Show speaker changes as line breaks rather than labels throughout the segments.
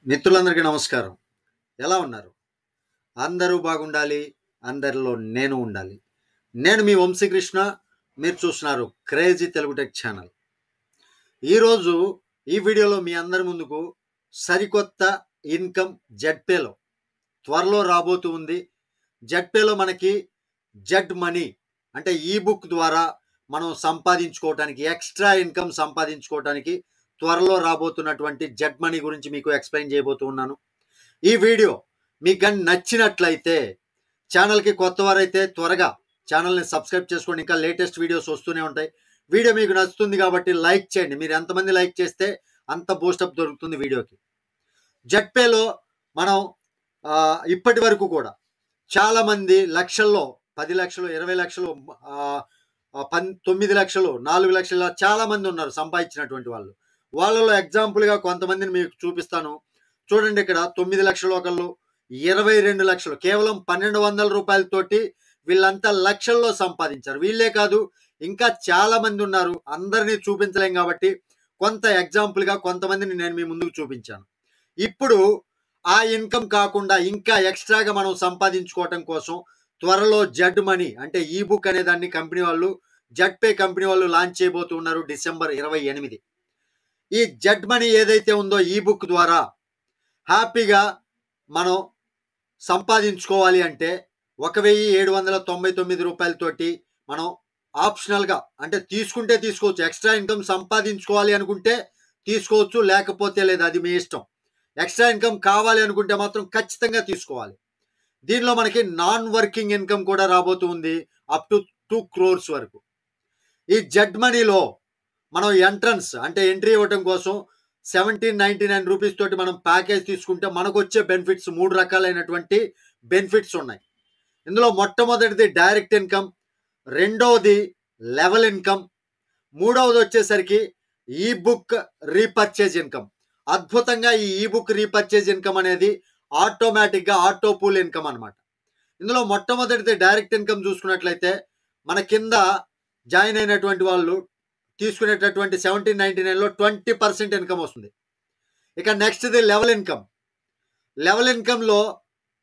మిత్రులందరికీ నమస్కారం. ఎలా ఉన్నారు? అందరూ బాగుండాలి. అందరిలో నేను ఉండాలి. నేను మీ వంశీకృష్ణ. మీరు చూస్తున్నారు క్రేజీ తెలుగు టెక్ ఛానల్. ఈరోజు ఈ వీడియోలో మీ అందరి ముందుకు సరికొత్త ఇన్కమ్ జెడ్‌పేలో త్వరలో రాబోతూ ఉంది. జెడ్‌పేలో మనకి జెడ్ మనీ అంటే ఈ బుక్ ద్వారా మనం సంపాదించుకోవటానికి ఎక్స్ట్రా ఇన్కమ్ సంపాదించుకోవటానికి త్వరలో రాబోతున్నటువంటి జెడ్ మనీ గురించి మీకు ఎక్స్‌ప్లెయిన్ చేయబోతూ ఉన్నాను. ఈ వీడియో మీకు గాని నచ్చినట్లయితే ఛానల్‌కి కొత్తవారైతే త్వరగా ఛానల్‌ని సబ్స్క్రైబ్ చేసుకోండి. ఇంకా లేటెస్ట్ వీడియోస్ వస్తూనే ఉంటాయి. వీడియో మీకు నచ్చుతుంది కాబట్టి లైక్ చేయండి. మీరు ఎంతమంది లైక్ చేస్తే అంత బూస్టప్ దొరుకుతుంది వీడియోకి. జెడ్‌పేలో మనం ఇప్పటి వరకు కూడా చాలామంది లక్షల్లో 10 లక్షలు, 20 లక్షలు, 9 లక్షలు, 4 లక్షలు చాలామంది ఉన్నారు సంపాదించినటువంటి వాళ్ళు. వాళ్ళలో ఎగ్జాంపుల్‌గా కొంతమందిని మీకు చూపిస్తాను. చూడండి, ఇక్కడ 9 లక్షలు ఒకళ్ళు, 22 లక్షలు కేవలం 1200 రూపాయలతోటి వీళ్ళంతా లక్షల్లో సంపాదించారు. వీళ్ళే కాదు, ఇంకా చాలా మంది ఉన్నారు. అందరినీ చూపించలేం కాబట్టి కొంత ఎగ్జాంపుల్‌గా కొంతమందిని నేను మీ ముందుకు చూపించాను. ఇప్పుడు ఆ ఇన్కమ్ కాకుండా ఇంకా ఎక్స్ట్రాగా మనం సంపాదించుకోవటం కోసం త్వరలో జెడ్ మనీ అంటే ఈ బుక్ అనే దాన్ని కంపెనీ వాళ్ళు, జెడ్‌పే కంపెనీ వాళ్ళు లాంచ్ చేయబోతున్నారు డిసెంబర్ 28. ఈ జెడ్ మనీ ఏదైతే ఉందో ఈ బుక్ ద్వారా హ్యాపీగా మనం సంపాదించుకోవాలి అంటే 1799 రూపాయలతోటి మనం ఆప్షనల్గా అంటే తీసుకుంటే తీసుకోవచ్చు. ఎక్స్ట్రా ఇన్కమ్ సంపాదించుకోవాలి అనుకుంటే తీసుకోవచ్చు, లేకపోతే లేదు, అది మీ ఇష్టం. ఎక్స్ట్రా ఇన్కమ్ కావాలి అనుకుంటే మాత్రం ఖచ్చితంగా తీసుకోవాలి. దీనిలో మనకి నాన్ వర్కింగ్ ఇన్కమ్ కూడా రాబోతూ ఉంది, అప్ టు 2 crores వరకు. ఈ జెడ్ మనీలో మనం ఎంట్రన్స్ అంటే ఎంట్రీ ఇవ్వటం కోసం 1799 రూపీస్ తోటి మనం ప్యాకేజ్ తీసుకుంటే మనకు వచ్చే బెనిఫిట్స్ 3 రకాలైనటువంటి బెనిఫిట్స్ ఉన్నాయి. ఇందులో మొట్టమొదటిది డైరెక్ట్ ఇన్కమ్, రెండవది లెవెల్ ఇన్కమ్, మూడవది వచ్చేసరికి ఈ బుక్ రీపర్చేజ్ ఇన్కమ్. అద్భుతంగా ఈ బుక్ రీపర్చేజ్ ఇన్కమ్ అనేది ఆటోమేటిక్గా ఆటో పూల్ ఇన్కమ్ అనమాట. ఇందులో మొట్టమొదటిది డైరెక్ట్ ఇన్కమ్ చూసుకున్నట్లయితే మన కింద జాయిన్ అయినటువంటి వాళ్ళు తీసుకునేటటువంటి 1799లో 20% ఇన్కమ్ వస్తుంది. ఇక నెక్స్ట్ది లెవెల్ ఇన్కమ్. లెవెల్ ఇన్కమ్లో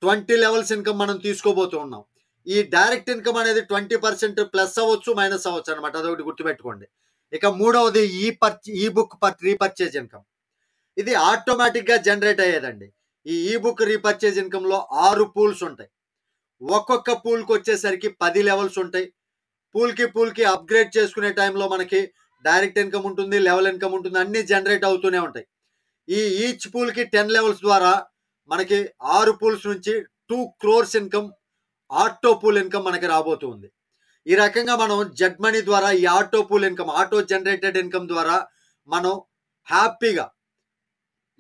20 లెవెల్స్ ఇన్కమ్ మనం తీసుకోబోతూ ఉన్నాం. ఈ డైరెక్ట్ ఇన్కమ్ అనేది 20% ప్లస్ అవ్వచ్చు, మైనస్ అవ్వచ్చు అనమాట. అదొకటి గుర్తుపెట్టుకోండి. ఇక మూడవది ఈ బుక్ రీపర్చేజ్ ఇన్కమ్. ఇది ఆటోమేటిక్గా జనరేట్ అయ్యేదండి. ఈ బుక్ రీపర్చేజ్ ఇన్కమ్లో 6 పూల్స్ ఉంటాయి. ఒక్కొక్క పూల్కి వచ్చేసరికి 10 లెవెల్స్ ఉంటాయి. పూల్కి అప్గ్రేడ్ చేసుకునే టైంలో మనకి డైరెక్ట్ ఇన్కమ్ ఉంటుంది, లెవెల్ ఇన్కమ్ ఉంటుంది, అన్నీ జనరేట్ అవుతూనే ఉంటాయి. ఈచ్ పూల్కి 10 లెవెల్స్ ద్వారా మనకి 6 పూల్స్ నుంచి 2 crores income auto pool income మనకి రాబోతుంది. ఈ రకంగా మనం జెడ్ మనీ ద్వారా ఈ auto pool income, auto generated income ద్వారా మనం హ్యాపీగా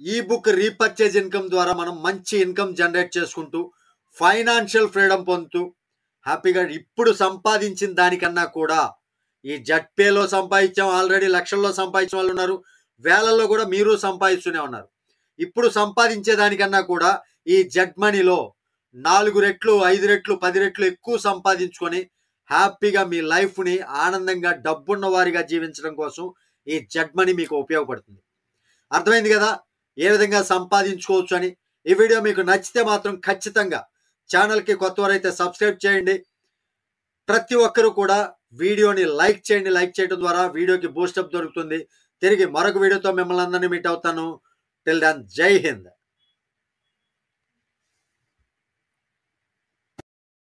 ఈ బుక్ రీపర్చేజ్ ఇన్కమ్ ద్వారా మనం మంచి ఇన్కమ్ జనరేట్ చేసుకుంటూ ఫైనాన్షియల్ ఫ్రీడమ్ పొందుతూ హ్యాపీగా ఇప్పుడు సంపాదించిన దానికన్నా కూడా ఈ జెడ్‌పేలో సంపాదించాం, ఆల్రెడీ లక్షల్లో సంపాదించిన వాళ్ళు ఉన్నారు, వేలల్లో కూడా మీరు సంపాదిస్తూనే ఉన్నారు. ఇప్పుడు సంపాదించే దానికన్నా కూడా ఈ జెడ్ మనీలో 4 రెట్లు, 5 రెట్లు, 10 రెట్లు ఎక్కువ సంపాదించుకొని హ్యాపీగా మీ లైఫ్ని ఆనందంగా డబ్బున్న వారిగా జీవించడం కోసం ఈ జెడ్ మనీ మీకు ఉపయోగపడుతుంది. అర్థమైంది కదా ఏ విధంగా సంపాదించుకోవచ్చు అని. ఈ వీడియో మీకు నచ్చితే మాత్రం ఖచ్చితంగా ఛానల్కి కొత్తవారైతే సబ్స్క్రైబ్ చేయండి. ప్రతి ఒక్కరూ కూడా వీడియోని లైక్ చేయండి. లైక్ చేయడం ద్వారా వీడియోకి బూస్టప్ దొరుకుతుంది. తిరిగి మరొక వీడియోతో మిమ్మల్ని అందరినీ మీట్ అవుతాను. టిల్ దెన్ జై హింద్.